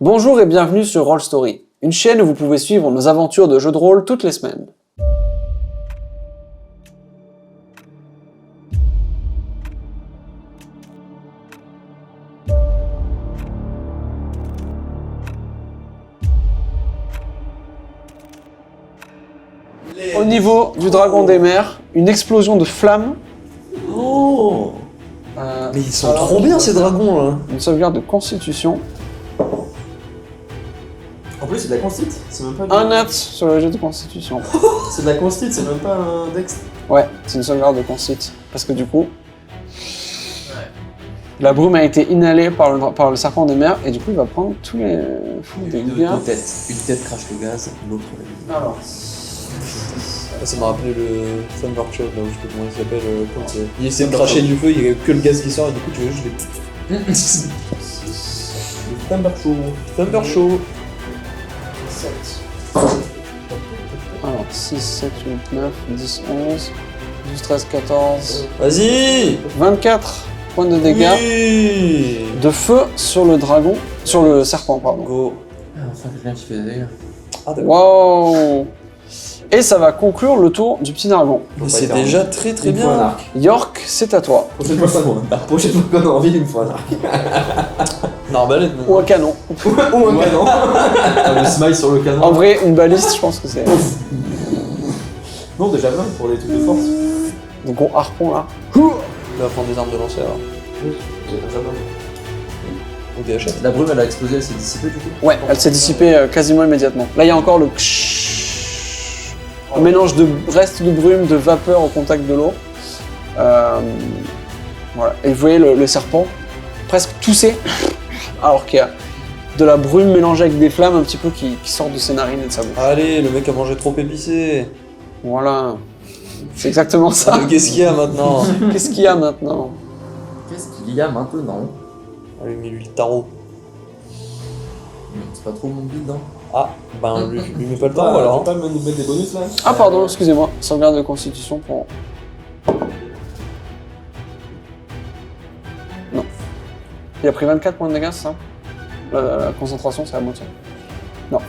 Bonjour et bienvenue sur Roll Story, une chaîne où vous pouvez suivre nos aventures de jeux de rôle toutes les semaines. Au niveau du dragon des mers, une explosion de flammes. Oh Mais ils sont trop bien ces dragons là. Une sauvegarde de constitution. En plus, c'est de la constite, c'est même pas du... Un nat sur le jet de constitution. C'est de la constite, c'est même pas un dex. Ouais, c'est une sauvegarde de constitution. Parce que du coup, la brume a été inhalée par le serpent des mers et du coup il va prendre tous les dégâts. Une tête crache le gaz, l'autre la Alors, Ça m'a rappelé le Thunder Show, là où je sais pas comment il s'appelle, quand il essaie de cracher du feu, il y a que le gaz qui sort et du coup tu veux juste les... Thunder Show. Thunder Show. 7. Alors, 6, 7, 8, 9, 10, 11, 12, 13, 14, Vas-y 24 points de dégâts Oui de feu sur le dragon, sur le serpent, pardon. Go. Enfin, quelqu'un qui fait des dégâts. Ah d'accord. Wow! Et ça va conclure le tour du petit dragon. Mais c'est déjà très très Il me faut un bien. arc. York, c'est à toi. Prochaine fois, ça moi. La prochaine fois qu'on a envie, il me faut un arc. Une arbalète Ou maintenant. un canon. Ou un canon. Le smile sur le canon. En vrai, une baliste, je pense que c'est... Non, déjà 20 pour les trucs de force. Donc on harpon là. On va prendre des armes de lancer alors. Déjà 20. Ou des hachettes. La brume, elle a explosé, elle s'est dissipée du coup. Ouais, elle s'est dissipée quasiment immédiatement. Là, il y a encore le un mélange de reste de brume, de vapeur au contact de l'eau. Voilà. Et vous voyez le serpent presque tousser, alors qu'il y a de la brume mélangée avec des flammes un petit peu qui sortent de ses narines et de sa bouche. Allez, le mec a mangé trop épicé. Voilà. C'est exactement ça. Qu'est-ce qu'il y a maintenant? Qu'est-ce qu'il y a maintenant? Qu'est-ce qu'il y a maintenant? Allez, mis lui le tarot. C'est pas trop mon bide, hein. Ah, ben lui met pas le tarot alors. pas nous mettre des bonus là? Ah pardon, excusez-moi. Sauvegarde de constitution pour... Non. Il a pris 24 points de dégâts, c'est ça? La concentration, c'est la moitié. Non.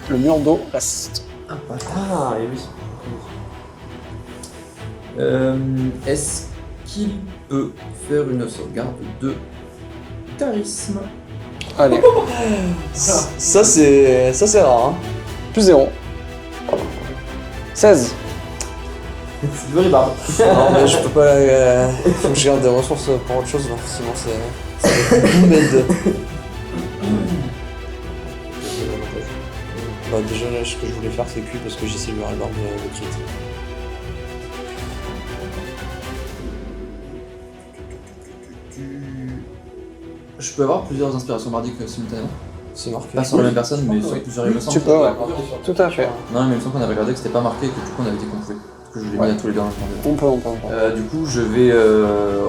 Le mur d'eau reste. Ah, et oui. Est-ce qu'il peut faire une sauvegarde de charisme? Allez, Ça c'est rare hein. plus 0. 16. C'est du ribarde. Non mais je peux pas... faut que je garde des ressources pour autre chose là, sinon c'est bête. Bah déjà là ce que je voulais faire c'est cuit parce que j'essaie de lui rebarder le crit. Je peux avoir plusieurs inspirations bardiques simultanément. C'est marqué. Pas sur la même personne, mais sur plusieurs il me semble. Tu peux, ouais. Tout à fait. Non, mais il me semble qu'on avait regardé que c'était pas marqué et que du coup on avait dit qu'on pouvait. Parce que je l'ai mis à tous les deux en même temps. On peut. Du coup, je vais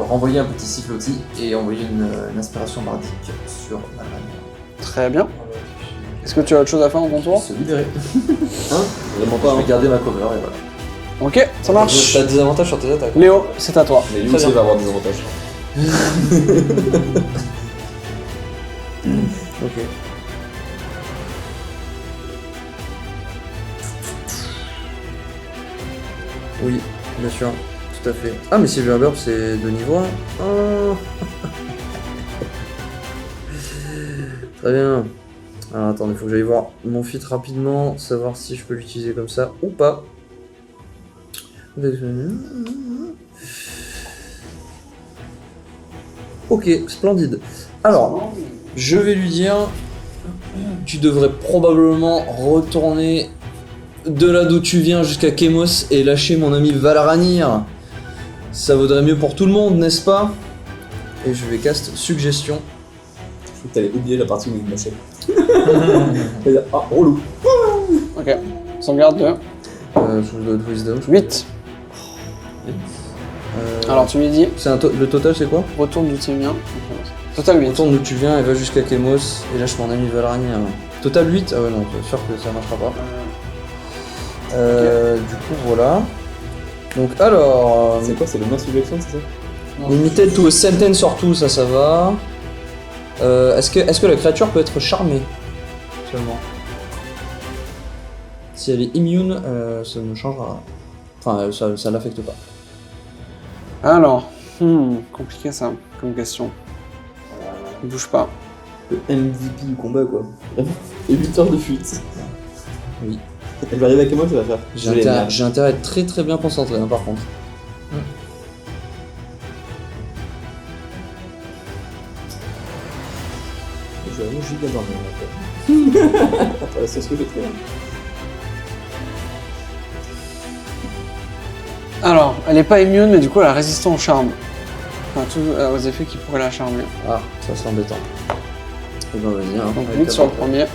renvoyer un petit sifflotis et envoyer une inspiration bardique sur la lame. Très bien. Est-ce que tu as autre chose à faire en ton tour? Se libérer. Hein? Vraiment pas. Je vais garder ma cover et voilà. Ok, ça marche. T'as des avantages sur tes attaques. Léo, c'est à toi. Mais lui Très aussi bien. va avoir des avantages. Ok. Oui, bien sûr, tout à fait. Ah mais Silver Burp c'est de niveau 1. Oh. Très bien. Alors attendez, faut que j'aille voir mon feat rapidement, savoir si je peux l'utiliser comme ça ou pas. Ok, splendide. Alors, je vais lui dire, tu devrais probablement retourner de là d'où tu viens jusqu'à Kemos et lâcher mon ami Valaranir. Ça vaudrait mieux pour tout le monde, n'est-ce pas? Et je vais cast suggestion. Je crois que t'allais oublier la partie où il mâchait. Ah, relou. Ok. Sauvegarde de Je vous donne wisdom. 8. Alors tu lui dis, Le total c'est quoi? retourne d'où tu viens. Total 8. Retourne d'où tu viens et va jusqu'à Kemos et lâche mon ami Valaranir. Total 8? Ah ouais non, c'est sûr que ça marchera pas. Du coup voilà. Donc alors... C'est quoi? C'est le main suggestion, c'est ça? Limited to a sentence sur tout, ça va. Est-ce que la créature peut être charmée seulement? Si elle est immune, ça ne changera. Enfin, ça l'affecte pas. Alors, compliqué ça, comme question. Bouge pas. Le MVP du combat, quoi. Vraiment. Et 8 heures de fuite. Oui. Elle va arriver à quel moment tu vas faire? J'ai intérêt à être très très bien concentré, hein, par contre. Je vais vraiment giga dormir, en fait. C'est ce que j'ai fait. Alors, elle est pas immune, mais du coup, elle a résistant au charme. Enfin, aux effets qui pourraient la charmer. Ah, ça c'est embêtant. Et ben vas-y, hein. Donc avec 8 sur le avantage.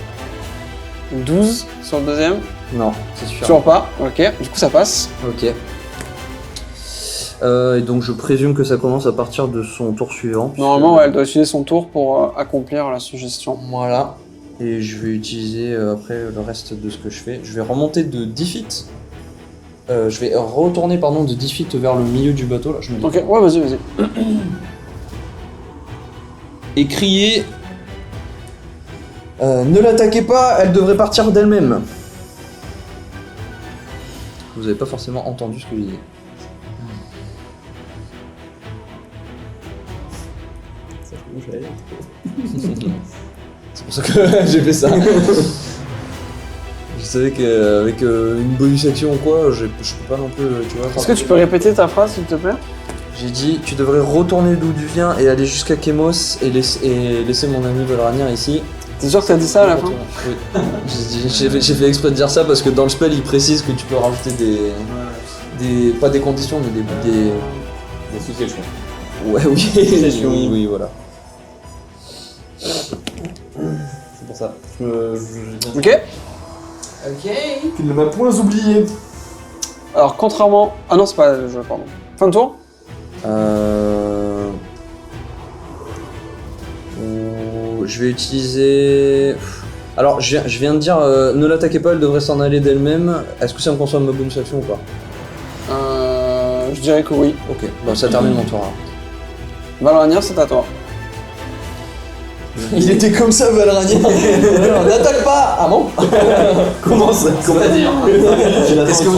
premier. 12 sur le deuxième. Non, c'est sûr. Toujours pas. Ok, du coup, ça passe. Ok. Et donc je présume que ça commence à partir de son tour suivant. Normalement, ouais, elle doit utiliser son tour pour accomplir la suggestion. Voilà. Et je vais utiliser après le reste de ce que je fais. Je vais remonter de 10 feet. Je vais retourner pardon, de 10 feet vers le milieu du bateau. Là, je me dis. Ok, ouais, vas-y. Et crier. Ne l'attaquez pas, elle devrait partir d'elle-même. Vous avez pas forcément entendu ce que j'ai dit. Ça fait où j'allais. C'est pour ça que j'ai fait ça. Je savais qu'avec une bonus action ou quoi, je peux pas non plus, tu vois. Est-ce que tu peux répéter ta phrase, s'il te plaît? J'ai dit, tu devrais retourner d'où tu viens et aller jusqu'à Kemos et laisser mon ami Valranir ici. T'es sûr que t'as dit ça à la fin? Oui. J'ai fait exprès de dire ça parce que dans le spell, il précise que tu peux rajouter pas des conditions, mais des Des sous-questions. Ouais, oui. Suggestions. oui, voilà. C'est pour ça. Ok. Tu ne m'as point oublié. Alors, contrairement... Ah non, c'est pas le jeu, pardon. Fin de tour? Je vais utiliser... Alors, je viens de dire, ne l'attaquez pas, elle devrait s'en aller d'elle-même. Est-ce que ça me consomme ma bonus action ou pas? Je dirais que oui. Ok, bah ça termine mon tour. Valranir, c'est à toi. Il était comme ça, Valranir. N'attaque pas. Ah bon? Comment ça? C'est-à-dire Qu'est-ce que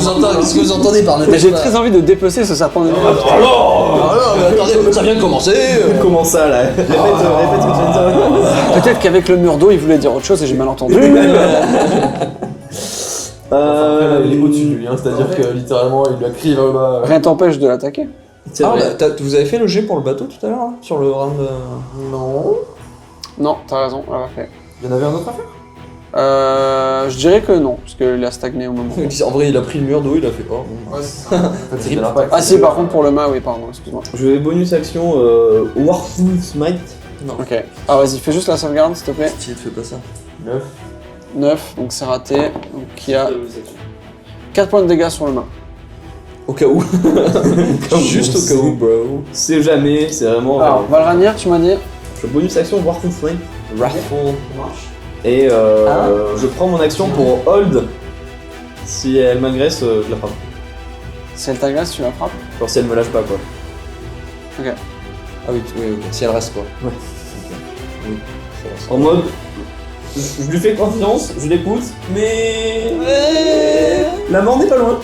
vous entendez par n'attaque Mais j'ai pas? très envie de dépecer ce serpent de nuit. Alors, mais attendez, ça vient de commencer. Comment ça là? Répète ce que tu viens de dire. Peut-être qu'avec le mur d'eau, il voulait dire autre chose et j'ai mal entendu. Il est au-dessus de lui, hein, c'est-à-dire que littéralement il lui a crié vers le bas. Rien t'empêche de l'attaquer. C'est Ah, vrai. vous avez fait le jet pour le bateau tout à l'heure, hein, sur le round. Non. Non, t'as raison, elle l'a fait. Il y en avait un autre à faire? Je dirais que non, parce qu'il a stagné au moment. En vrai, il a pris le mur d'eau, il a fait oh. Ouais, c'est ça. En fait, c'était l'impact. Ah si, par contre, pour le mât, oui, pardon, excuse-moi. Je vais bonus action Warful Smite. Ok. Ah, vas-y, fais juste la sauvegarde, s'il te plaît. Tu fais pas ça. 9. 9, donc c'est raté. Donc il y a 4 points de dégâts sur le mât. Au cas où. Juste au cas où, bro. C'est jamais, c'est vraiment. Alors, Valranir, tu m'as dit? Je fais bonus action Warful Smite. Wrathful. Et je prends mon action pour hold. Si elle m'agresse, je la frappe. Si elle t'agresse, tu la frappes. Genre si elle me lâche pas quoi. Ok. Ah oui, ok. Si elle reste quoi. Ouais. Oui, ça reste. En mode, je lui fais confiance, je l'écoute, mais la mort n'est pas loin.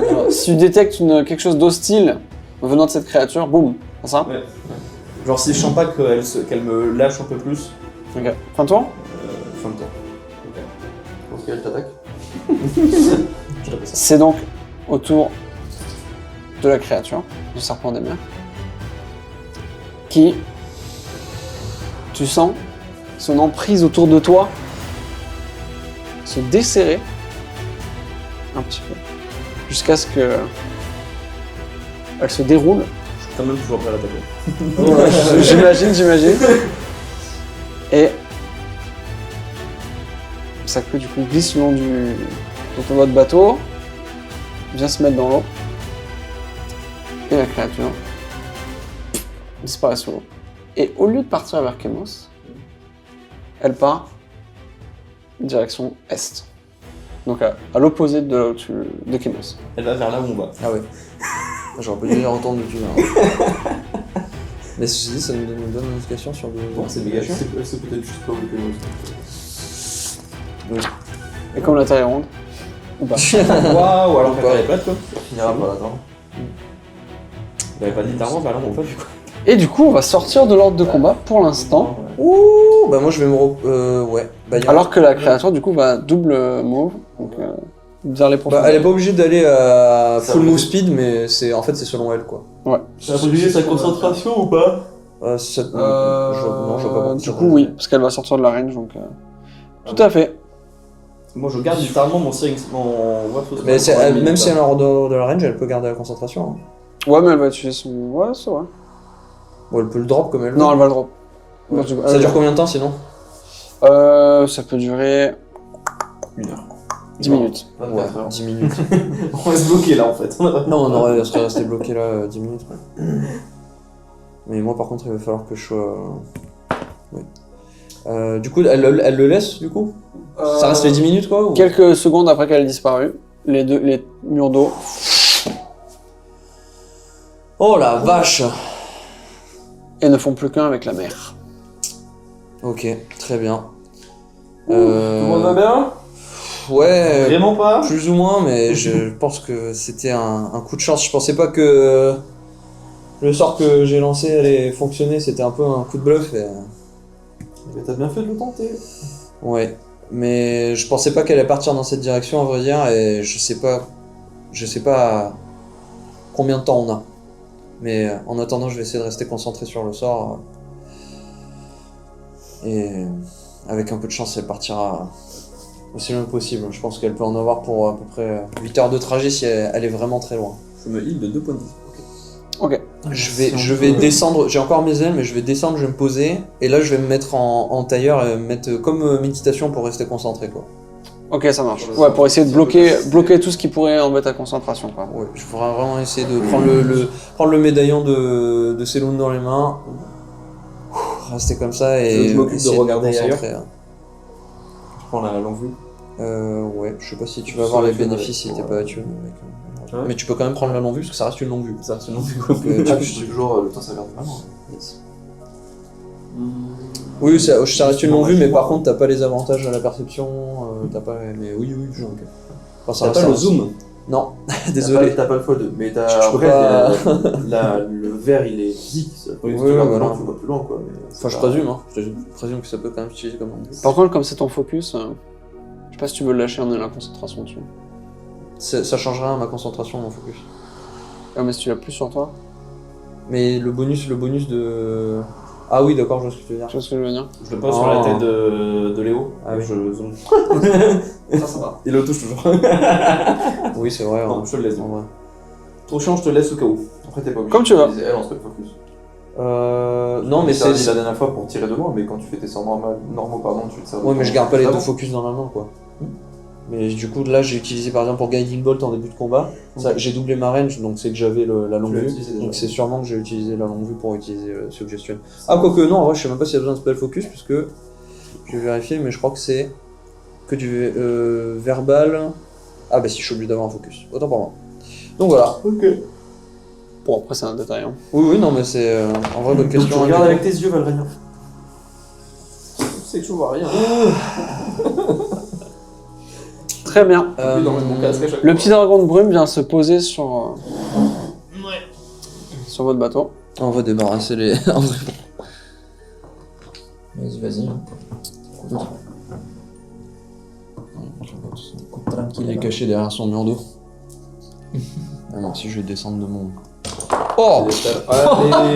Alors, si tu détectes quelque chose d'hostile venant de cette créature, boum, c'est ça? Ouais. Genre si je sens pas qu'elle me lâche un peu plus, Ok. Fin de tour? fin de temps. Je pense qu'elle t'attaque. Je l'appelle ça. C'est donc au tour de la créature, du serpent des mers, qui, tu sens son emprise autour de toi se desserrer un petit peu, jusqu'à ce que elle se déroule. Je suis quand même toujours prêt à l'attaquer. J'imagine. Et sa queue du coup glisse le long de votre bateau, vient se mettre dans l'eau, et la créature disparaît sous l'eau. Et au lieu de partir vers Kemos, elle part direction est. Donc à l'opposé de là où de Kemos. Elle va vers là où on va. Ah ouais. J'aurais pas dû rentendre du tout là. Mais ceci dit, ça nous donne une bonne indication sur le. Bon, c'est méga chiant. C'est peut-être juste pas ok. Et comme la taille est ronde. Ou pas. Waouh, alors qu'elle Ou pas. est plate quoi. Ça finira par l'attendre. Il avait pas dit littéralement, bah là, on fait du coup. Et du coup, on va sortir de l'ordre de combat pour l'instant. Ouh, bah moi je vais me ouais. Bah, Alors que la créature, du coup, va double move. Donc, vers les profondeurs. elle est pas obligée d'aller à Ça full va. move speed, mais c'est en fait c'est selon elle quoi. Ça a brûlé sa concentration ou pas? Non, je vois pas. Du coup, oui, parce qu'elle va sortir de la range. Donc, tout à fait. Moi je garde littéralement mon Warp Soul Mais Strike pour même si elle est minute, en dehors de la range, elle peut garder la concentration. Hein. Ouais, mais elle va utiliser son. Ouais, c'est vrai. Bon, elle peut le drop comme elle veut. Non, elle va le drop. Ouais. Ça dure combien de temps sinon? Ça peut durer 1 heure. 10 minutes. 24 heures. 10 minutes. On va se bloquer là en fait. Non, on aurait serait resté bloqué là 10 minutes. Ouais. Mais moi par contre, il va falloir que je sois. Oui. Du coup, elle le laisse du coup? Ça reste les 10 minutes quoi ou... Quelques secondes après qu'elle ait disparu, les murs d'eau. Oh la vache! Et ne font plus qu'un avec la mer. Ok, très bien. Tout le monde va bien? Ouais, Vraiment pas? plus ou moins, mais je pense que c'était un coup de chance. Je pensais pas que le sort que j'ai lancé allait fonctionner, c'était un peu un coup de bluff. Mais t'as bien fait de le tenter. Ouais, mais je pensais pas qu'elle allait partir dans cette direction, à vrai dire, et je sais pas combien de temps on a. Mais en attendant, je vais essayer de rester concentré sur le sort. Et avec un peu de chance, elle partira aussi loin que possible. Je pense qu'elle peut en avoir pour à peu près 8 heures de trajet si elle est vraiment très loin. Ça me heal de 2 points de vie. Ok. Je vais descendre, j'ai encore mes ailes, mais je vais descendre, je vais me poser, et là je vais me mettre en tailleur et me mettre comme méditation pour rester concentré quoi. Ok, ça marche. Ouais, pour essayer de bloquer tout ce qui pourrait embêter ta concentration, quoi. Ouais, je voudrais vraiment essayer de prendre le médaillon de Céloun dans les mains, rester comme ça et Je m'occupe de essayer regarder me concentrer, Je prends la longue vue. Ouais, je sais pas si tu vas Sur avoir les les feux, bénéfices si ouais. t'es pas habitué. Ouais. Mais tu peux quand même prendre la longue vue parce que ça reste une longue vue. Ça, c'est une longue vue. Donc, Tu peux toujours le temps ça garde vraiment. Yes. oui, ça reste une longue vue, mais par contre t'as pas les avantages à la perception, t'as pas. Mais oui, je. Enfin, ça T'as reste pas le un- zoom. Non, désolé. T'as pas le x2, mais t'as. Je peux Après, pas- le vert il est physique. Ça. Oui, Tu regardes voilà. devant, tu vois plus loin quoi. Mais Enfin, je c'est pas- présume, hein. Je présume que ça peut quand même s'utiliser comme longue vue. Par contre, comme c'est ton focus, je sais pas si tu veux le lâcher, emmener la concentration dessus. Ça change rien à ma concentration, mon focus. Ah, mais si tu l'as plus sur toi, Mais le bonus de. Ah oui, d'accord, je vois ce que tu veux dire. tu vois ce que je veux dire? Je le pose sur la tête de Léo. Ah oui. Je zoome. Ça va. Il le touche toujours. Oui, c'est vrai. Non, hein. je te le laisse. En vrai. Trop chiant, je te laisse au cas où. Après t'es pas obligé. Comme tu veux. d'utiliser Elle en spell focus. Non, mais c'est c'est. la dernière fois pour tirer de loin, mais quand tu fais tes sorts normaux, pardon, tu te sers. de Ouais, mais ton- je garde pas les Ah deux bon focus dans la main, quoi. Mais du coup, là, j'ai utilisé par exemple pour Guiding Bolt en début de combat. Ça, j'ai doublé ma range, donc c'est que j'avais la longue l'as vue. utilisé déjà. Donc c'est sûrement que j'ai utilisé la longue vue pour utiliser Suggestion. Ah, quoique non, en vrai, je sais même pas s'il y a besoin de spell focus, puisque je vais vérifier, mais je crois que c'est que du verbal. Ah, bah si, je suis obligé d'avoir un focus. Autant pour moi. Donc voilà. Ok. Bon, après, c'est un détail. Hein. Oui, non, mais c'est en vrai bonne Donc question. tu regardes avec tes yeux, Valérien. C'est que je vois rien. Très bien. Dans mon casque à chaque Le fois. petit dragon de brume vient se poser sur votre bateau. On va débarrasser les. En vrai. Vas-y. Il est caché derrière son mur d'eau. Ah non, si je vais descendre de mon. Oh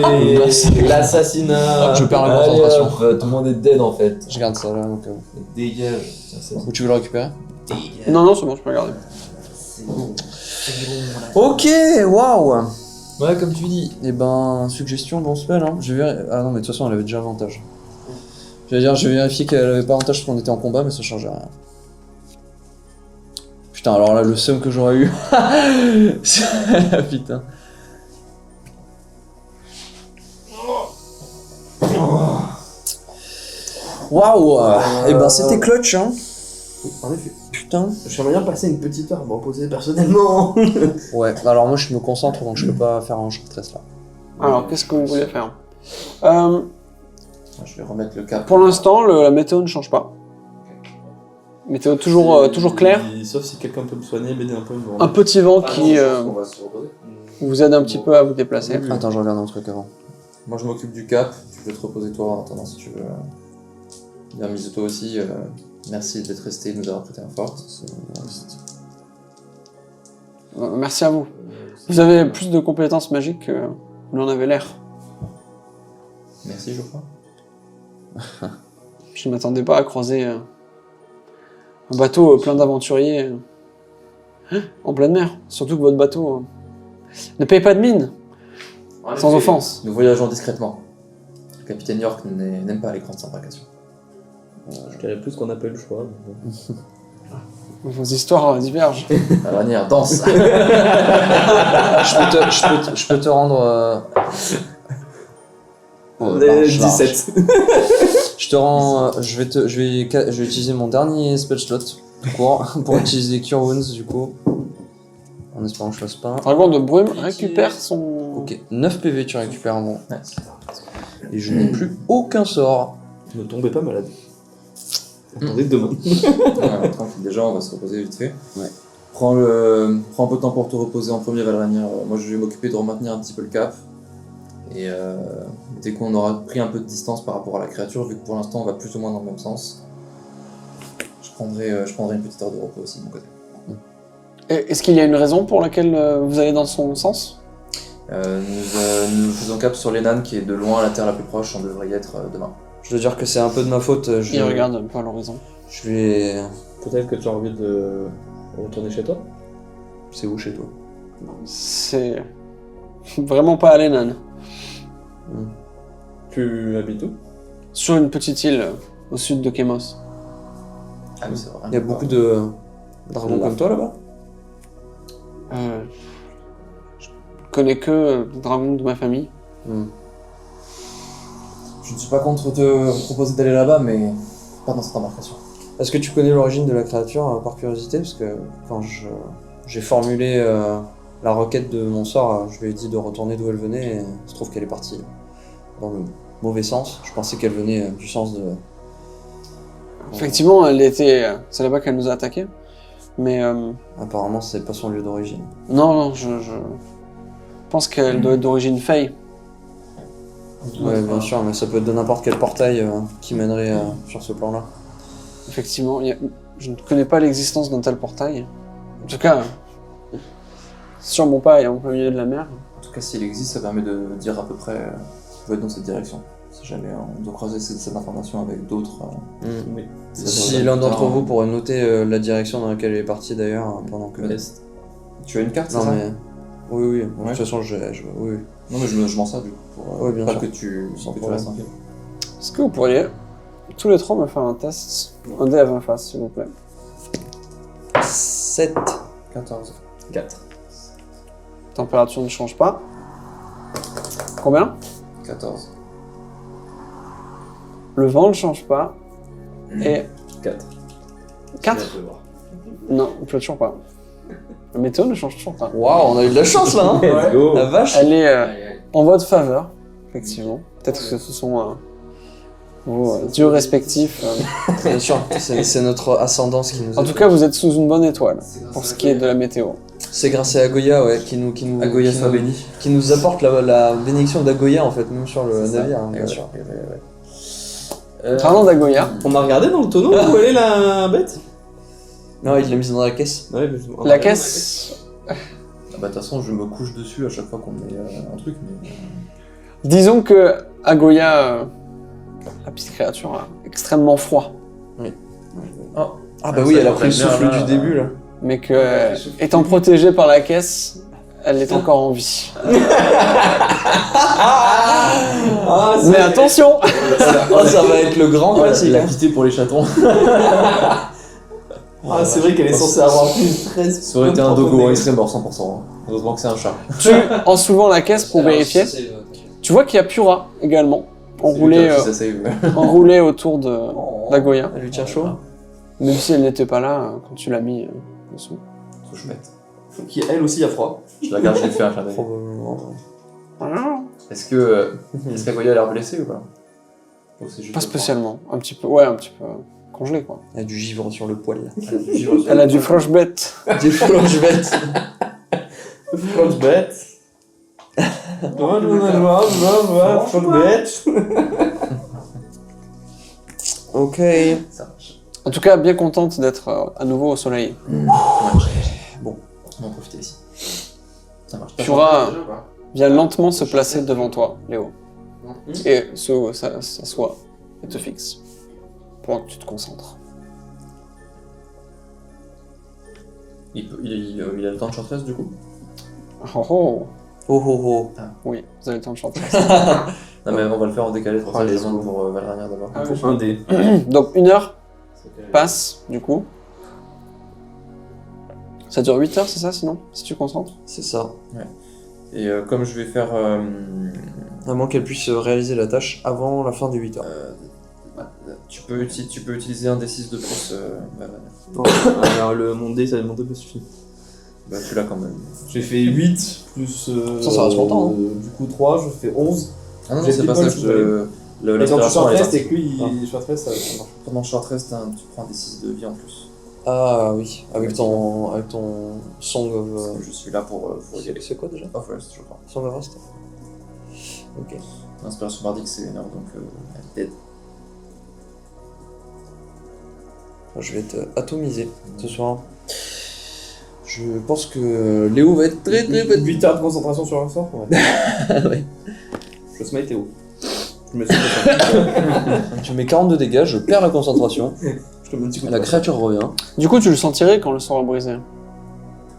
Allez, l'assassinat. Je perds la Allez, concentration. hop, tout le monde est dead en fait. Je garde ça là, donc. Dégage. Tiens, c'est Ou tu veux le récupérer? Non, c'est bon, je peux regarder. bon. Ok, waouh! Ouais, comme tu dis. Et ben, suggestion, bon spell, hein. Ah non, mais de toute façon, elle avait déjà avantage. J'allais dire, je vais vérifier qu'elle avait pas avantage parce qu'on était en combat, mais ça changeait rien. Putain, alors là, le seum que j'aurais eu. Putain. Waouh! Et ben, c'était clutch, hein. En effet. Putain. J'aimerais bien passer une petite heure à me reposer personnellement. Ouais, alors moi, je me concentre, donc je peux pas faire un short rest là. Alors, qu'est-ce que vous voulez faire? Je vais remettre le cap. Pour l'instant, la météo ne change pas. Météo toujours claire. Sauf si quelqu'un peut me soigner, m'aider un peu. Un petit vent qui On va se reposer. vous aide un petit peu à vous déplacer. Oui. Attends, je regarde un truc avant. Moi je m'occupe du cap, tu peux te reposer toi en attendant si tu veux. Bien Mizuto aussi, merci d'être resté, de nous avoir prêté un fort. Merci à vous. Vous avez plus de compétences magiques que vous en avez l'air. Merci je crois. Je ne m'attendais pas à croiser un bateau plein d'aventuriers en pleine mer. Surtout que votre bateau ne paye pas de mine. Sans offense. Nous voyageons discrètement. Le capitaine York n'aime pas les grandes embarcations. Je dirais plus qu'on n'a pas eu le choix. Vos histoires divergent. La manière danse. Je peux te rendre. Les 17. Je te rends. Je vais utiliser mon dernier spell slot tout court pour utiliser Cure Wounds du coup. En espérant que je fasse pas. Dragon de brume récupère son... Ok, 9 PV tu récupères en bon. Nice. Et je n'ai plus aucun sort. Ne tombez pas malade. Attendez demain. Ouais, tranquille, déjà on va se reposer vite fait. Ouais. Prends un peu de temps pour te reposer en premier Valrania. Moi je vais m'occuper de maintenir un petit peu le cap. Et dès qu'on aura pris un peu de distance par rapport à la créature, vu que pour l'instant on va plus ou moins dans le même sens, je prendrai une petite heure de repos aussi de mon côté. Est-ce qu'il y a une raison pour laquelle vous allez dans son sens? Nous faisons cap sur l'Enan qui est de loin la terre la plus proche, on devrait y être demain. Je dois dire que c'est un peu de ma faute. Il regarde un peu à l'horizon. Je vais. Peut-être que tu as envie de retourner chez toi. C'est où chez toi? C'est vraiment pas à Lenan. Tu habites où? Sur une petite île au sud de Kemos. Ah oui, c'est vrai. Il y a beaucoup de dragons comme toi là-bas? Je connais que le dragon de ma famille. Je ne suis pas contre te proposer d'aller là-bas, mais pas dans cette embarcation. Est-ce que tu connais l'origine de la créature par curiosité? Parce que quand j'ai formulé la requête de mon sort, je lui ai dit de retourner d'où elle venait et il se trouve qu'elle est partie dans le mauvais sens. Je pensais qu'elle venait du sens de... Effectivement, c'est là-bas qu'elle nous a attaqués. Mais Apparemment, c'est pas son lieu d'origine. non, je pense qu'elle doit être d'origine Fey. Ouais, bien sûr, mais ça peut être de n'importe quel portail qui mènerait sur ce plan-là. Effectivement, je ne connais pas l'existence d'un tel portail. En tout cas, sûrement pas, il est en plein milieu de la mer. En tout cas, s'il existe, ça permet de dire à peu près où être dans cette direction. Si jamais on doit croiser cette information avec d'autres. Oui. Si l'un d'entre vous pourrait noter la direction dans laquelle elle est partie d'ailleurs, pendant que... Modeste. Tu as une carte, c'est Non ça mais... Oui, de Ouais. toute façon, oui. Non, mais je m'en sers du coup. Pour Ouais, bien pas sûr. que tu Sans que tu problème. restes tranquille. Est-ce que vous pourriez, tous les trois, me faire un test? Un dé à 20 faces, s'il vous plaît. 7. 14. 4. Température ne change pas. Combien? 14. Le vent ne change pas. Et 4. 4? Non, il pleut toujours pas. La météo ne change toujours pas. Waouh, on a eu de la chance là, hein. Let's go. La vache. Elle est en votre faveur, effectivement. Peut-être que ce sont vos dieux respectifs. Bien sûr, c'est notre ascendance qui nous En aide. tout cas, vous êtes sous une bonne étoile pour ce qui est de la météo. C'est grâce à Agoya, ouais, qui nous Agoya qui soit nous- béni. qui nous apporte la bénédiction d'Agoya en fait, même sur le C'est ça. navire, hein, bien Ouais, sûr. Parlant d'Agoya, On a regardé dans le tonneau où elle est la bête? Non, il l'a mise dans la caisse. Ouais, mais on a la regardé caisse. Ah bah de toute façon, je me couche dessus à chaque fois qu'on met un truc, mais... Disons que Agoya, la petite créature, a extrêmement froid. Oh. Ah bah oui, elle a pris le souffle du début là. Mais que, étant protégée par la caisse, elle est encore en vie. Ah, c'est- Mais attention! Oh, ça va être le grand classique. la hein. pitié pour les chatons. Ah, c'est vrai qu'elle est censée avoir plus 13. Ça aurait été un dogo, il serait mort 100%. hein. Heureusement que c'est un chat. En soulevant la caisse pour vérifier, tu vois qu'il y a Pura également, enroulée Ça save. enroulée autour d'Agoya. Elle lui tient chaud. Même si elle n'était pas là quand tu l'as mis dessous. Trop chouette. Qui elle aussi a froid. Je la garde, je l'ai fait un clin d'œil. Probablement. Est-ce qu'Agoya a l'air blessée ou pas? Ou c'est juste Pas le spécialement. Un petit peu, ouais, un petit peu congelé, quoi. Il y a du givre sur le poil. point? Elle a du givre sur Elle le a du poil. frostbite. Des flanches bêtes. Frostbet. Frostbet. Ok. Ça marche. En tout cas, bien contente d'être à nouveau au soleil. Bon. On va en profiter ici. Ça marche. Shura vient lentement se placer devant toi, Léo. Et s'assoit et te fixe. Pendant que tu te concentres. Il a le temps de short rest du coup? Oh oh. Oh oh oh. Oui, vous avez le temps de chanter. Non mais on va le faire en décalé, pour Ah, ça les je demande os. pour Valrania d'abord. Ah, oui. Un dé. Donc 1 heure passe, du coup. Ça dure 8 heures, c'est ça, sinon? Si tu concentres? C'est ça. Et comme je vais faire... À moins qu'elle puisse réaliser la tâche avant la fin des 8 heures. tu peux utiliser un D6 de plus, Valrania. Non, alors mon dé, ça mon dé pas suffit. Bah tu l'as quand même. J'ai fait 8 plus. Ça reste longtemps, hein. Du coup 3, je fais 11. Ah non, J'ai c'est pile pas poil ça, sous le Et quand tu l'inspiration short elle est rest et partie. que lui il short rest, ça marche. Pendant le short rest, tu prends un D6 de vie en plus. Ah oui, avec ton Song of... Parce que je suis là pour y aller. C'est quoi déjà? Off rest, je crois. Song of Rest. Ok. L'inspiration bardique c'est 1 heure, donc elle est dead. Je vais être atomisé ce soir. Je pense que Léo va être très 8 heures de concentration sur un sort. Ouais. Ouais. Je smite Théo. Je me suis fait Je mets 42 dégâts, je perds la concentration. Je te mets un petit coup de La poing. créature revient. Du coup, tu le sentirais quand le sort va briser.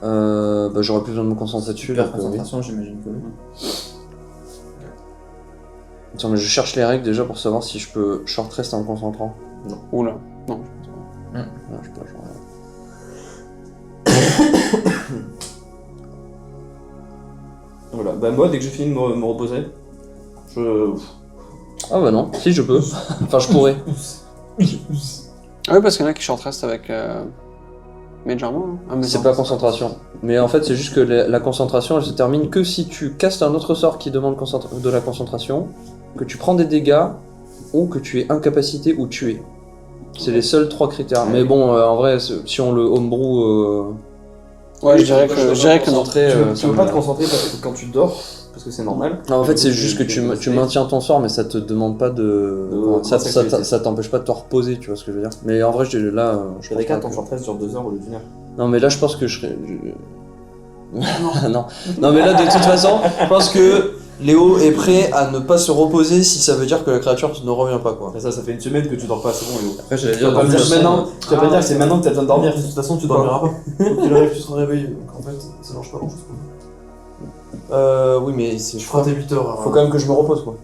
Bah, j'aurais plus besoin de me concentrer dessus. Super donc, oui. concentration, j'imagine que oui. Attends, mais je cherche les règles déjà pour savoir si je peux short rest en me concentrant. Oula, non. Non, je peux pas. Voilà, bah moi dès que j'ai fini de me reposer, je. Ah bah non, si je peux. Enfin, je pourrais. Ah oui, parce qu'il y en a qui short rest avec Mage Armor. Hein. Ah, mais C'est non. pas concentration. Mais en fait, c'est juste que la concentration, elle se termine que si tu castes un autre sort qui demande de la concentration, que tu prends des dégâts, ou que tu es incapacité ou tué. C'est les seuls 3 critères. Mais bon, en vrai, si on le homebrew... Ouais, je dirais que non. concentrer, Tu veux pas te concentrer quand tu dors, parce que c'est normal. Non, en fait, c'est juste que tu maintiens ton sort, mais ça te demande pas de... ça t'empêche pas de te reposer, tu vois ce que je veux dire. Mais en vrai, je Je des pense cas, pas ton que- short rest dure 2 heures au lieu d'une heure. Non, mais là, je pense que je serais... non. Non, mais là, de toute façon, je pense que Léo est prêt à ne pas se reposer si ça veut dire que la créature ne revient pas, quoi. Après ça fait une semaine que tu dors pas, c'est bon Léo. Après j'allais Tu dire, vas pas me dire maintenant, tu vas pas Ah, dire que c'est maintenant que t'as besoin de dormir. De toute façon, tu dormiras pas. Faut qu'il arrive, tu seras réveillé. Donc en fait, ça change pas grand chose. Oui, mais c'est... Tu feras tes 8 heures. Faut quand même que je me repose, quoi.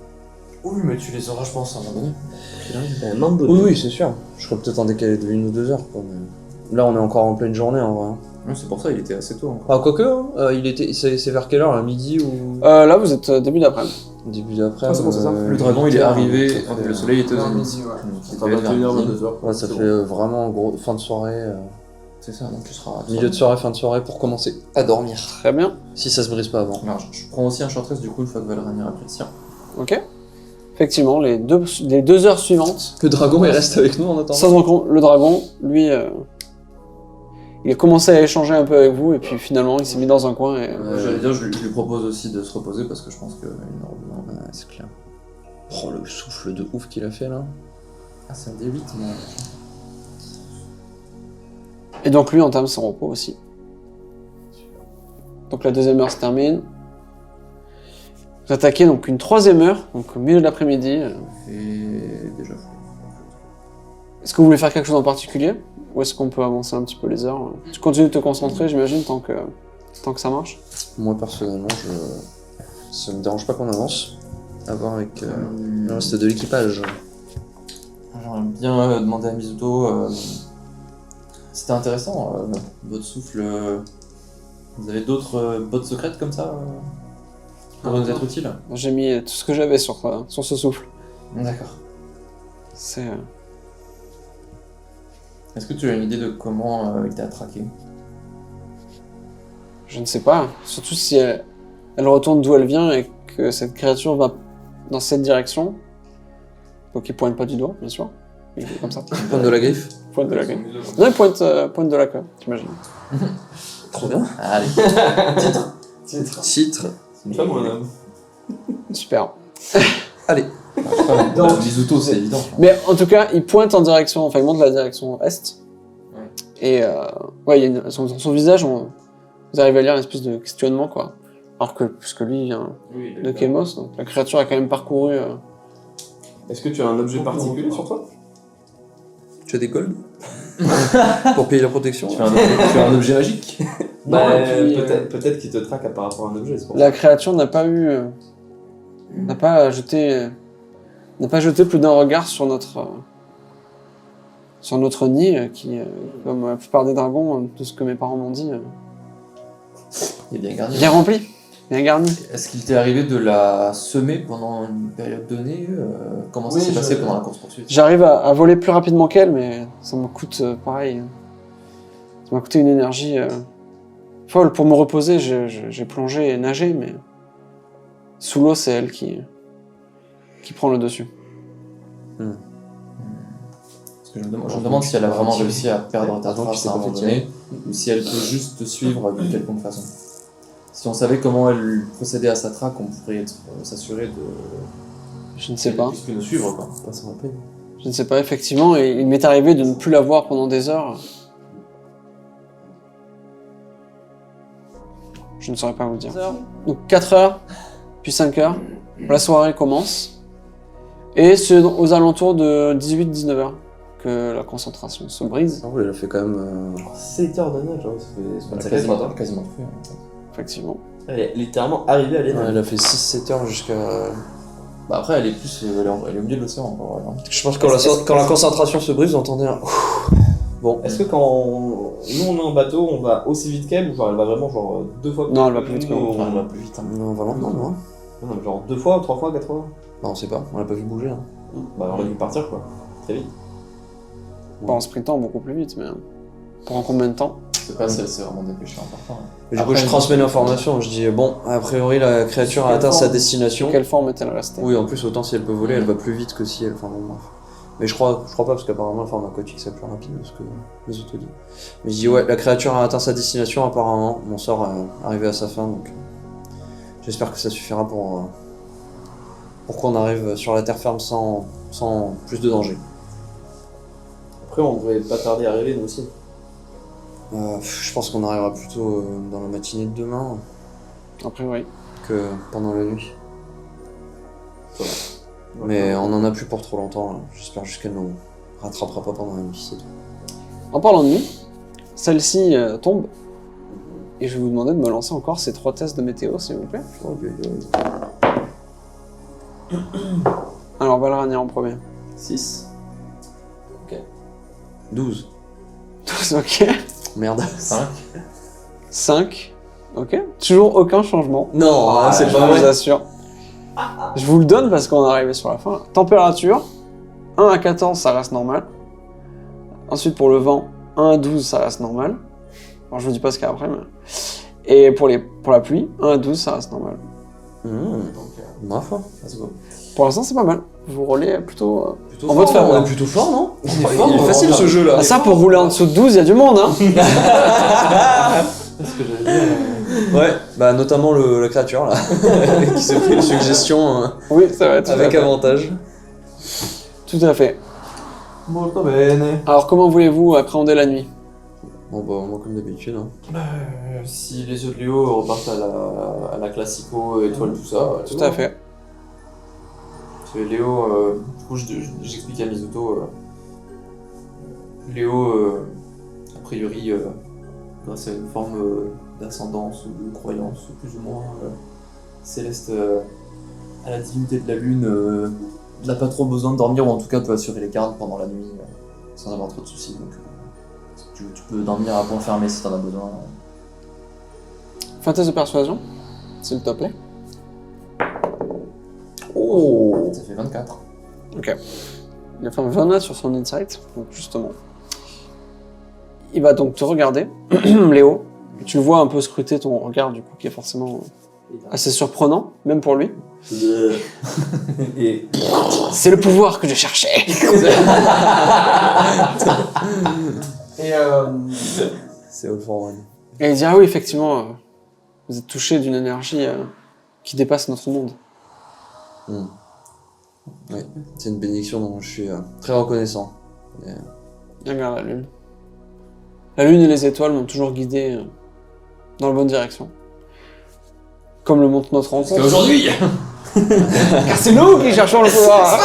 Oui, mais tu les auras, je pense, à un moment donné. Oui, c'est sûr. Je serais peut-être en décalé de 1 ou 2 heures, quoi. Mais... Là, on est encore en pleine journée, en vrai. non, c'est pour ça il était assez tôt encore. Ah, quoique, hein, c'est vers quelle heure, là, midi ou... Là, vous êtes début d'après-midi. Début d'après. Ah, c'est bon, c'est ça. Le dragon il est arrivé, le soleil était au vers zénith. midi, ouais. Donc, il Ça devait va être vers 21h, midi. 22h. Ouais, ça fait vraiment gros fin de soirée. C'est ça, donc tu seras... Milieu de soirée, fin de soirée pour commencer à dormir. Très bien. Si ça se brise pas avant. Alors, je prends aussi un short rest du coup une fois que Valrania a pris le sien. Ok. Effectivement, les 2 heures suivantes, Le dragon, il reste avec nous en attendant. sans rencontre, le dragon, lui, il a commencé à échanger un peu avec vous, et puis finalement, il s'est mis dans un coin et... J'allais dire, je lui propose aussi de se reposer parce que je pense qu'il en aura besoin. Ouais, c'est clair. Oh, le souffle de ouf qu'il a fait, là. Ah, c'est un D8, mais... Et donc lui entame son repos aussi. Donc la 2e heure se termine. Vous attaquez donc une 3e heure, donc au milieu de l'après-midi. Et déjà fou. Est-ce que vous voulez faire quelque chose en particulier? Ou est-ce qu'on peut avancer un petit peu les heures? Tu continues de te concentrer, j'imagine, tant que ça marche. Moi, personnellement, ça me dérange pas qu'on avance. À voir avec le reste de l'équipage. J'aimerais bien demander à Mizuto. C'était intéressant, votre souffle. Vous avez d'autres bottes secrètes comme ça qui pourraient nous être utiles? J'ai mis tout ce que j'avais sur ce souffle. D'accord. C'est... Est-ce que tu as une idée de comment il t'a traqué? Je ne sais pas. Surtout si elle retourne d'où elle vient et que cette créature va dans cette direction. Donc il pointe pas du doigt, bien sûr. Il est comme ça. Pointe de la griffe. Pointe de la queue. Non, il pointe de la queue, t'imagines. Trop bien. Allez. Titre. C'est une femme ou un homme? Super. Allez. Mizuto, c'est évident. Mais en tout cas, il pointe en direction, enfin il monte la direction est. Ouais. Et ouais, il y a son visage, vous arrivez à lire une espèce de questionnement, quoi. Alors que, puisque lui il vient Oui. de Kemos, donc la créature a quand même parcouru. Est-ce que tu as un objet particulier sur toi? Tu as des golds pour payer la protection. Tu fais un objet magique. Bah, et puis, peut-être qu'il te traque par rapport à un objet, c'est pour ça. La créature n'a pas jeté plus d'un regard sur notre nid, qui, comme la plupart des dragons, de ce que mes parents m'ont dit, Il est bien gardé. bien rempli, bien garni. Est-ce qu'il t'est arrivé de la semer pendant une période donnée Comment ça Oui, s'est passé je- pendant la course-poursuite? J'arrive à voler plus rapidement qu'elle, mais ça me coûte pareil. Ça m'a coûté une énergie folle. Pour me reposer, j'ai plongé et nagé, mais sous l'eau, c'est elle qui prend le dessus. Parce que je me demande si elle a vraiment réussi à perdre ta Avant, tu trace t'es à un pas moment fait donné, ou si elle peut juste te suivre d'une quelconque façon. Si on savait comment elle procédait à sa traque, on pourrait s'assurer de Je ne sais pas. Plus que nous suivre, quoi. Pas sans la peine. Je ne sais pas, effectivement, et il m'est arrivé de ne plus la voir pendant des heures. Je ne saurais pas vous dire. Donc 4 heures, puis 5 heures, la soirée commence. Et c'est aux alentours de 18-19 heures que la concentration se brise, Ah oui, elle a fait quand même. 7 heures de nage, hein, ça fait quasiment tout fait. effectivement. Elle est littéralement arrivée à Ouais, l'énorme. elle a fait 6-7 heures jusqu'à. Bah après, elle est au milieu de l'océan encore. Elle, hein. Je pense que quand la concentration se brise, vous entendez un. Bon. Est-ce que quand nous on est en bateau, on va aussi vite qu'elle ou genre elle va vraiment genre 2 fois Non, elle va plus vite que nous, nous. ou- Elle va plus vite. Hein. Non, vraiment, non, non. Non, genre 2 fois, 3 fois, 4 fois? Non, on sait pas, on l'a pas vu bouger. Hein. Bah on a dû partir quoi. Très vite. Pas en sprintant beaucoup plus vite, mais pendant combien de temps? C'est pas si elle s'est vraiment dépêchée important. Hein. Et du coup, Après, je transmets l'information. Je dis, bon, a priori, la créature a atteint sa destination. Dans quelle forme est-elle restée? Oui, en plus, autant si elle peut voler, elle va plus vite que si elle. Enfin, bon, bref. Mais je crois pas, parce qu'apparemment, la forme aquatique, c'est plus rapide de ce que les autres disent. Mais je dis, ouais, la créature a atteint sa destination, apparemment. Mon sort est arrivé à sa fin, donc. J'espère que ça suffira pour qu'on arrive sur la terre ferme sans plus de danger. Après on devrait pas tarder à arriver nous aussi. Je pense qu'on arrivera plutôt dans la matinée de demain A priori. que pendant la nuit. Ça va. Mais on en a plus pour trop longtemps, là. J'espère juste qu'elle nous rattrapera pas pendant la nuit, c'est tout. En parlant de nuit, celle-ci tombe. Et je vais vous demander de me lancer encore ces 3 tests de météo, s'il vous plaît. Alors, Valrania en premier. 6. 12. Ok. Merde. 5. 5. Ok. Toujours aucun changement. Non, c'est je pas vous vrai. assure. Je vous le donne parce qu'on est arrivé sur la fin. Température, 1 à 14, ça reste normal. Ensuite, pour le vent, 1 à 12, ça reste normal. Alors, je vous dis pas ce qu'il y a après, mais... Et pour la pluie, 1 à 12, ça reste normal. Ma foi. Let's go. Pour l'instant, c'est pas mal. Vous roulez plutôt... Plutôt En votre fort, faveur. On est plutôt fort, non On est fort, Il est on facile va ce jeu là. Ah, ça, pour rouler en dessous de 12, il y a du monde, hein. C'est ce que j'allais dire. Ouais, bah notamment la créature là, qui s'est fait une suggestion Oui, ça va être avec avantage. Tout à fait. Molto bene. Alors, comment voulez-vous appréhender la nuit? Bon bah moi comme d'habitude. Hein. Si les autres Léo repartent à la classico, étoile, tout ça. Tout à fait. Parce que Léo, du coup j'explique à Mizuto, Léo, a priori, grâce à une forme d'ascendance ou de croyance, plus ou moins céleste à la divinité de la lune, n'a pas trop besoin de dormir, ou en tout cas peut assurer les gardes pendant la nuit sans avoir trop de soucis. Donc tu peux dormir à point fermé si t'en as besoin. Fais un test de persuasion, s'il te plaît. Oh. Ça fait 24. Ok. Il a fait un 20 sur son insight, donc justement. Il va donc te regarder, Léo. Tu le vois un peu scruter ton regard, du coup, qui est forcément assez surprenant, même pour lui. Et C'est le pouvoir que je cherchais. C'est All for One. Et il dit ah oui, effectivement, vous êtes touché d'une énergie qui dépasse notre monde. Oui, c'est une bénédiction dont je suis très reconnaissant. Il regarde la lune. La lune et les étoiles m'ont toujours guidé dans la bonne direction. Comme le montre notre rencontre. Aujourd'hui Car c'est nous qui cherchons le pouvoir.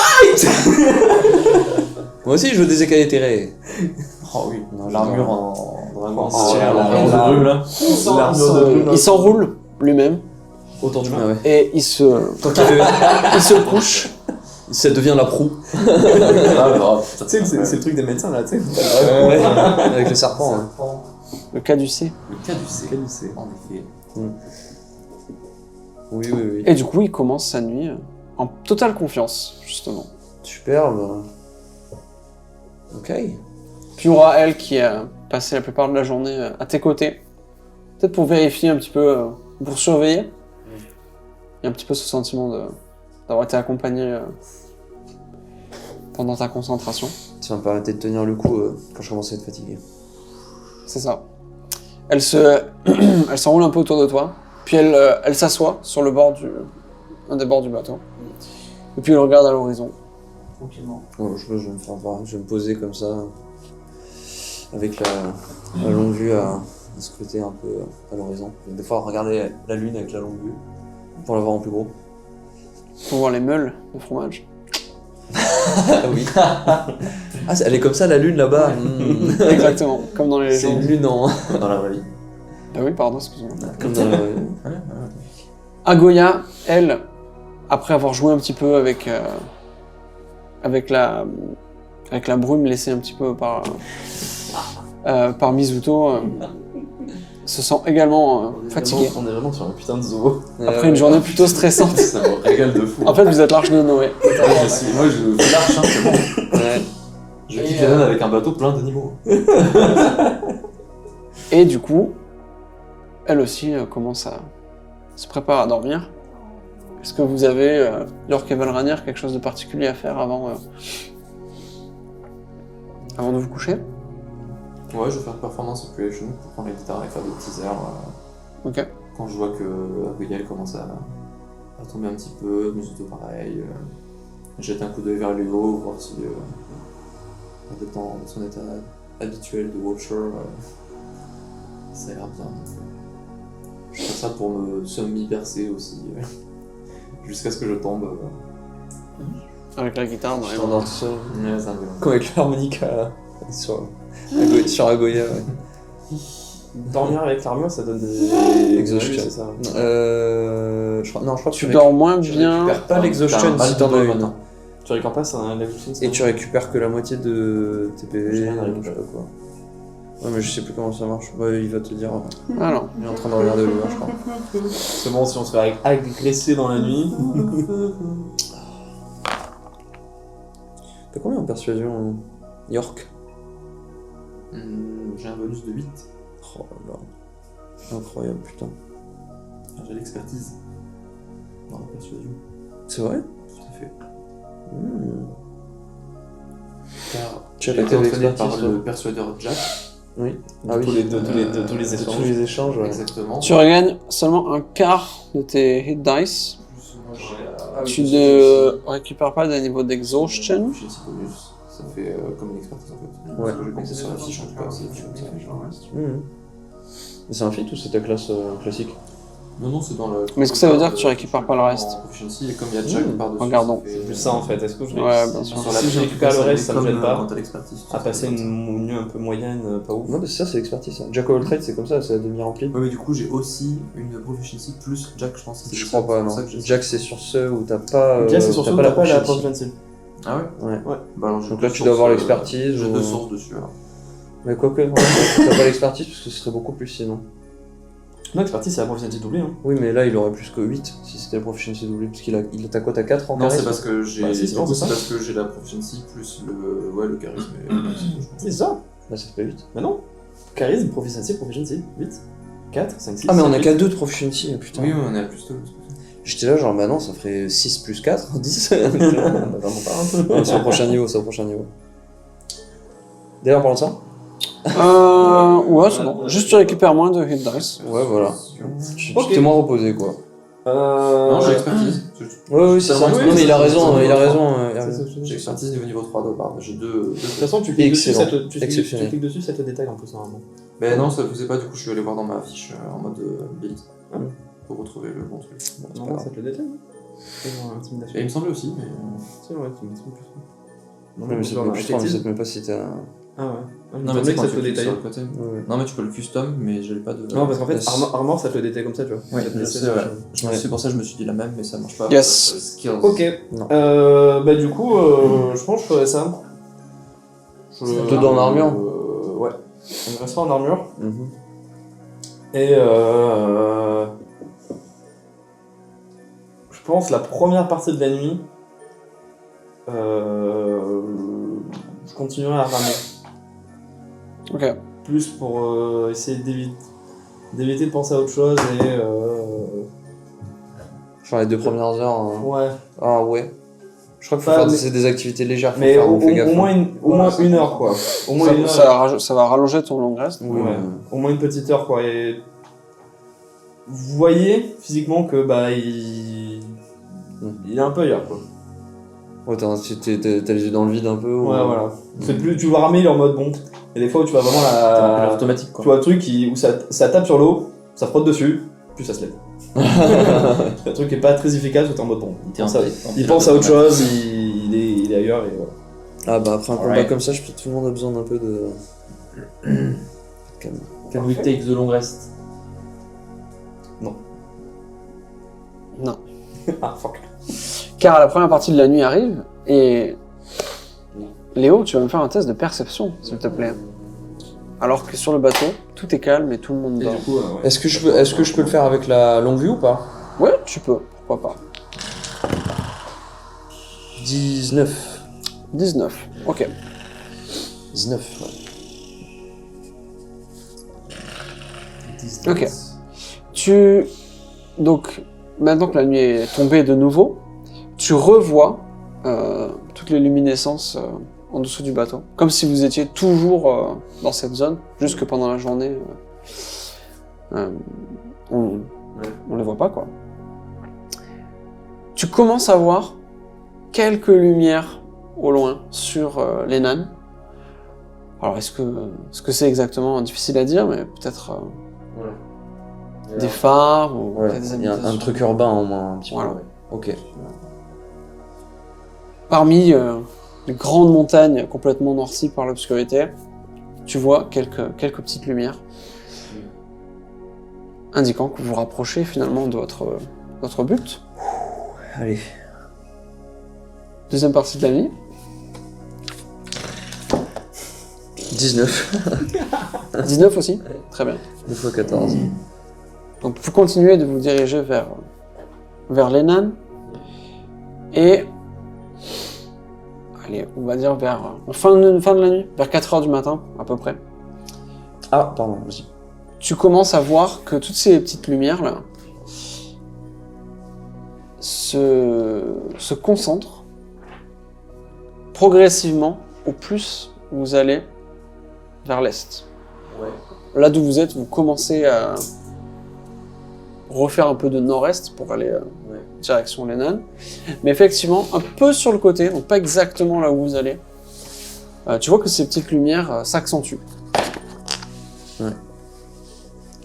Moi aussi, je veux des écailles éthérées. Oh oui, Non, l'armure je- en dragon. Oh, L'armure de brume là. L'armure de brume là. Il s'enroule lui-même autour du Ah ouais. et il se il se couche. Ça devient la proue. Ah grave. Tu sais, c'est le truc des médecins là, tu sais. Avec le serpent. hein. Le caducé. Le caducé. En effet. Oui, oui, oui. Et du coup, il commence sa nuit en totale confiance, justement. Superbe. Ok. Puis il y aura elle qui a passé la plupart de la journée à tes côtés. Peut-être pour vérifier un petit peu, pour surveiller. Il y a un petit peu ce sentiment d'avoir été accompagné pendant ta concentration. Ça me permettait de tenir le coup quand je commençais à être fatigué. C'est ça. Elle s'enroule un peu autour de toi, puis elle s'assoit sur le bord un des bords du bateau. Et puis elle regarde à l'horizon. Tranquillement. Ouais, je vais me faire voir. Je vais me poser comme ça, avec la longue vue à scruter un peu à l'horizon. Des fois, regarder la lune avec la longue vue, pour la voir en plus gros. Pour voir les meules de fromage. Ah oui. Ah, elle est comme ça la lune là-bas. Exactement, comme dans les C'est une légendes. lune en... Dans la vraie vie. Ah oui, pardon, excuse-moi. comme dans la... Agoya, elle, après avoir joué un petit peu avec la brume laissée un petit peu par Mizuto, se sent également fatiguée. On est vraiment sur un putain de zoo. Après une journée plutôt stressante. Ça me régale de fou. En fait, vous êtes l'arche de Noé. Moi je fais l'arche, hein, c'est bon. Ouais. Je quitte la donne avec un bateau plein d'animaux. Et du coup, elle aussi commence à se préparer à dormir. Est-ce que vous avez, York et Valranir, quelque chose de particulier à faire avant de vous coucher? Ouais, je vais faire performance upgradation pour prendre les guitares et faire des petits airs. Ok. Quand je vois que Abigail commence à tomber un petit peu, Mizuto pareil. Jette un coup d'œil vers Léo, voir si elle est dans son état habituel de Watcher. Ça a l'air bien. Je fais ça pour me semi-bercer aussi. Jusqu'à ce que je tombe. Avec la guitare dans les Je mains. t'endors tout seul. Ouais, c'est un peu long. Comme avec l'harmonica sur Agoya. Ouais. Dormir avec l'armure, ça donne des Exhaustion. c'est ça. Je crois que Tu dors moins bien. récupères pas T'as l'exhaustion un mal si de t'en dos as le une. matin. Tu récupères pas, c'est un level 6. Et tu récupères que la moitié de tes PV, J'ai rien à je sais récupérer. pas quoi. Ouais, mais je sais plus comment ça marche. Ouais, il va te dire. Alors, Il est en train de regarder le je crois. C'est bon, si on se fait agresser dans la nuit. T'as combien en persuasion, York? J'ai un bonus de 8. Oh là là. Incroyable, putain. J'ai l'expertise dans la persuasion. C'est vrai? Tout à fait. Car Tu as j'ai pas été que entraîné l'expertise, par toi. le persuadeur Jack. Oui. Tous les échanges. Tous les échanges, ouais. Exactement. tu regagnes seulement un quart de tes hit dice. Tu ne ne récupères pas des niveaux d'exhaustion. J'ai 6 bonus. Ça fait comme une expertise en fait. Ouais. Parce que j'ai pensé sur la fiche en tout cas. C'est comme ça. Mais c'est un feat ou c'est ta classe classique? Non, c'est dans le. Mais est-ce que ça veut dire que tu récupères pas le reste? En proficiency, et comme il y a Jack par-dessus. Regardons. ça fait- C'est plus ça en fait. Est-ce que je Ouais, bien sûr. Sur Si je récupère le reste, ça me gêne pas. Quand t'as l'expertise. à passer une nuit un peu moyenne, pas ouf. Non, mais c'est ça, c'est l'expertise. Ça. Jack of all trades, c'est comme ça, c'est à demi rempli. Ouais, mais du coup, j'ai aussi une proficiency plus Jack, je pense. que c'est Je ça. crois pas, C'est non. pour ça que j'ai- Jack, c'est sur ceux où t'as pas. Bien, c'est sur ce t'as t'as pas la proficiency. proficiency. Ah ouais? Ouais. Bah alors, j'ai Donc deux là, tu dois sources, avoir l'expertise J'ai ou- deux sources dessus alors. Mais quoique, ouais, t'as pas l'expertise parce que ce serait beaucoup plus sinon. Non, expertise, c'est la proficiency doublée. Hein. Oui, mais là, il aurait plus que 8 si c'était la proficiency doublée. Parce qu'il a ta quoi, t'as 4 en Non, c'est charisme. parce que j'ai. Bah, c'est du ça, coup, c'est c'est ça. parce que j'ai la proficiency plus le charisme. Et... C'est ça. Bah, ça fait 8. Mais non. Charisme, proficiency, 8. 4, 5, 6. Ah, mais on a qu'à 2 de proficiency, putain. Oui, on est à plus de. J'étais là, genre, bah non, ça ferait 6 plus 4, 10. On a vraiment pas. Ouais, c'est au prochain niveau, c'est au prochain niveau. D'ailleurs, parlant de ça, Ouais, c'est bon. Juste tu récupères moins de hit dice. ouais, voilà. Ok. J'étais moins reposé, quoi. Non, j'ai expertise. Ouais, oui, c'est ça. Oui, Non, mais il a raison, il a raison. J'ai expertise niveau 3 de barbe. J'ai deux. De toute façon, tu cliques dessus, Excellent. tu Exceptionnel. cliques dessus, ça te détaille en plus normalement. Mais non, ça le faisait pas, du coup, je suis allé voir dans ma fiche en mode build. Ah oui. Pour retrouver le bon truc. Non, ça te le détaille, non Intimidation. Et il me semblait aussi, mais. C'est vrai, tu me dis plus. Non, Ouais, mais ça te met plus 3, mais ça te met pas si t'as. Ah ouais. Non, mais tu sais, que quand ça te tu le cliques détaille. sur le côté. Ouais. Non, mais tu peux le custom, mais j'avais pas de. Non, parce qu'en fait, Yes. Armor, ça te le détaille comme ça, tu vois. Ouais, Ça te je laisse sais, le ouais. machin. C'est pour ça que je me suis dit la même, mais ça marche pas. Yes. Skills. Ok. Non. Bah, du coup, je pense que je ferais ça. Plutôt dans l'armure. Ouais. On restera en armure. Mhm. Et je pense la première partie de la nuit, je continuerai à ramer. Ok. Plus pour essayer d'éviter de penser à autre chose et Genre les 2 premières heures. ouais. Ah ouais. Je crois qu'il faut Pas- faire mais- des activités légères. Faut Mais faire, au on fait gaffe. moins une heure quoi. Au moins une heure. Ça va rallonger ton long rest. Oui, Ouais. Au moins une petite heure quoi. Et vous voyez physiquement que bah il est un peu ailleurs quoi. Ouais, t'as les yeux dans le vide un peu. ou- Ouais, voilà. C'est plus, tu vois ramer, il est en mode bon. Et des fois où tu vas vraiment C'est un peu la. automatique, Tu quoi. vois le truc où ça tape sur l'eau, ça frotte dessus, puis ça se lève. C'est un truc qui est pas très efficace où t'es en mode bon. Il pense à autre chose, il est ailleurs et voilà. Ah bah après un combat Alright. comme ça, je pense que tout le monde a besoin d'un peu de calme. Can we take the long rest? Non. Ah fuck. Car la première partie de la nuit arrive et Léo, tu vas me faire un test de perception, s'il te plaît. Alors que sur le bateau, tout est calme et tout le monde Et dort. du coup, ouais. Est-ce que je peux le faire avec la longue vue ou pas? Ouais, tu peux, pourquoi pas. 19. 19, ok. 19, ouais. Ok. Donc, maintenant que la nuit est tombée de nouveau, tu revois toutes les luminescences en dessous du bateau. Comme si vous étiez toujours dans cette zone, juste que pendant la journée, on les voit pas, quoi. Tu commences à voir quelques lumières au loin sur les nanes. Alors, est-ce que c'est exactement difficile à dire, mais peut-être des phares ou Ouais, peut-être des il y a un habitations. truc urbain au moins un petit Voilà. peu. Ouais. Ok. Parmi les grandes montagnes complètement noircies par l'obscurité, tu vois quelques petites lumières indiquant que vous vous rapprochez finalement de votre but. Allez. Deuxième partie de la nuit, 19. 19 aussi, très bien. 2 fois 14. Donc vous continuez de vous diriger vers les nanes et allez, on va dire en fin de la nuit, vers 4h du matin à peu près. Ah, pardon, vas-y. Tu commences à voir que toutes ces petites lumières là se concentrent progressivement au plus vous allez vers l'est. Là d'où vous êtes, vous commencez à refaire un peu de nord-est pour aller direction les nanes. Mais effectivement, un peu sur le côté, donc pas exactement là où vous allez, tu vois que ces petites lumières s'accentuent.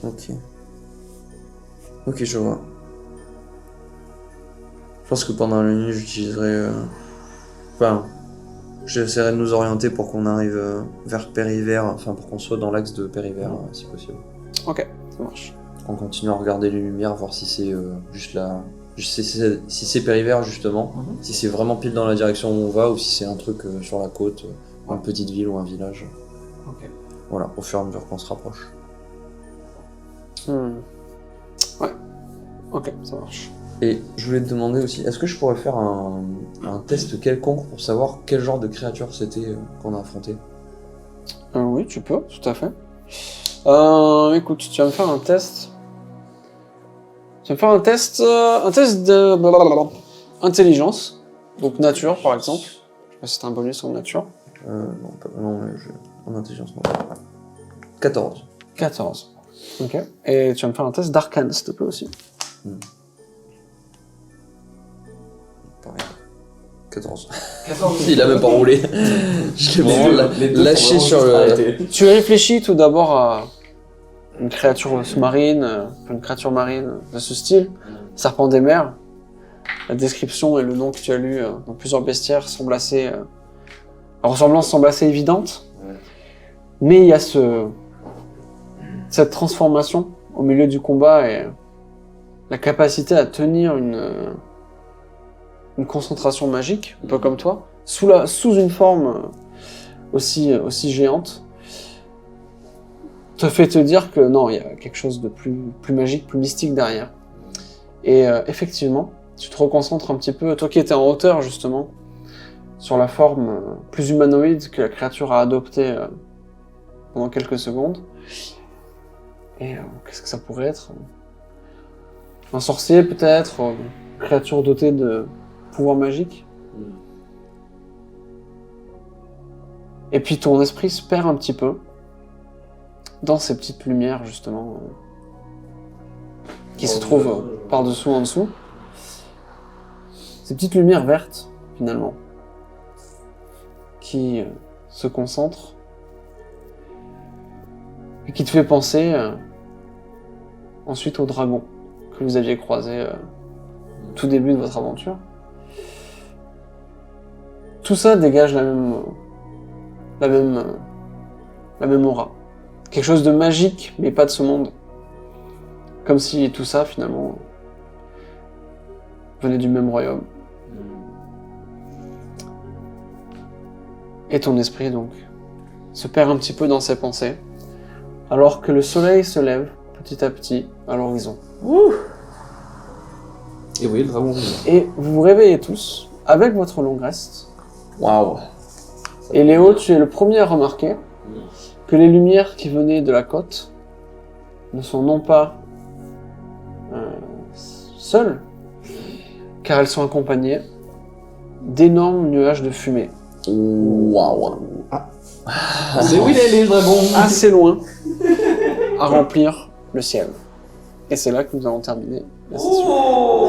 Ok. Ok, je vois. Je pense que pendant la nuit, j'utiliserai... Enfin, j'essaierai de nous orienter pour qu'on arrive vers Périvert, enfin pour qu'on soit dans l'axe de Périvert, si possible. Ok, ça marche. On continue à regarder les lumières, voir si c'est juste là... Si c'est Périvert, justement. Si c'est vraiment pile dans la direction où on va, ou si c'est un truc sur la côte, une petite ville ou un village. Ok. Voilà, au fur et à mesure qu'on se rapproche. Ouais. Ok, ça marche. Et je voulais te demander aussi, est-ce que je pourrais faire un test quelconque pour savoir quel genre de créature c'était qu'on a affronté? Oui, tu peux, tout à fait. Écoute, tu vas me faire un test. Tu vas me faire un test de blablabla. Intelligence, donc nature par exemple. Je sais pas si c'est un bonus en nature. Non, mais en intelligence, non. 14. 14. Ok. Et tu vas me faire un test d'arcane, s'il te plaît aussi. Pareil. 14. Il a même pas roulé. Je l'ai vraiment lâché sur le... Tu réfléchis tout d'abord à une créature sous-marine, une créature marine de ce style, serpent des mers. La description et le nom que tu as lu dans plusieurs bestiaires semblent assez... la ressemblance semble assez évidente, mais il y a cette transformation au milieu du combat et la capacité à tenir une concentration magique, un peu comme toi, sous une forme aussi géante, te fait te dire que non, il y a quelque chose de plus magique, plus mystique derrière. Et effectivement, tu te reconcentres un petit peu, toi qui étais en hauteur justement, sur la forme plus humanoïde que la créature a adoptée pendant quelques secondes. Et qu'est-ce que ça pourrait être? Un sorcier peut-être, une créature dotée de pouvoir magique. Et puis ton esprit se perd un petit peu dans ces petites lumières justement qui se trouvent par-dessous, en dessous. Ces petites lumières vertes finalement qui se concentrent et qui te fait penser ensuite au dragon que vous aviez croisé au tout début de votre aventure. Tout ça dégage la même aura. Quelque chose de magique, mais pas de ce monde. Comme si tout ça, finalement, venait du même royaume. Et ton esprit, donc, se perd un petit peu dans ses pensées, alors que le soleil se lève petit à petit à l'horizon. Et oui, le dragon. Et vous vous réveillez tous avec votre longue reste. Waouh. Et Léo, tu es le premier à remarquer que les lumières qui venaient de la côte ne sont non pas seules, car elles sont accompagnées d'énormes nuages de fumée. Waouh. C'est où il est, les dragons? Assez loin à remplir le ciel. Et c'est là que nous allons terminer la session.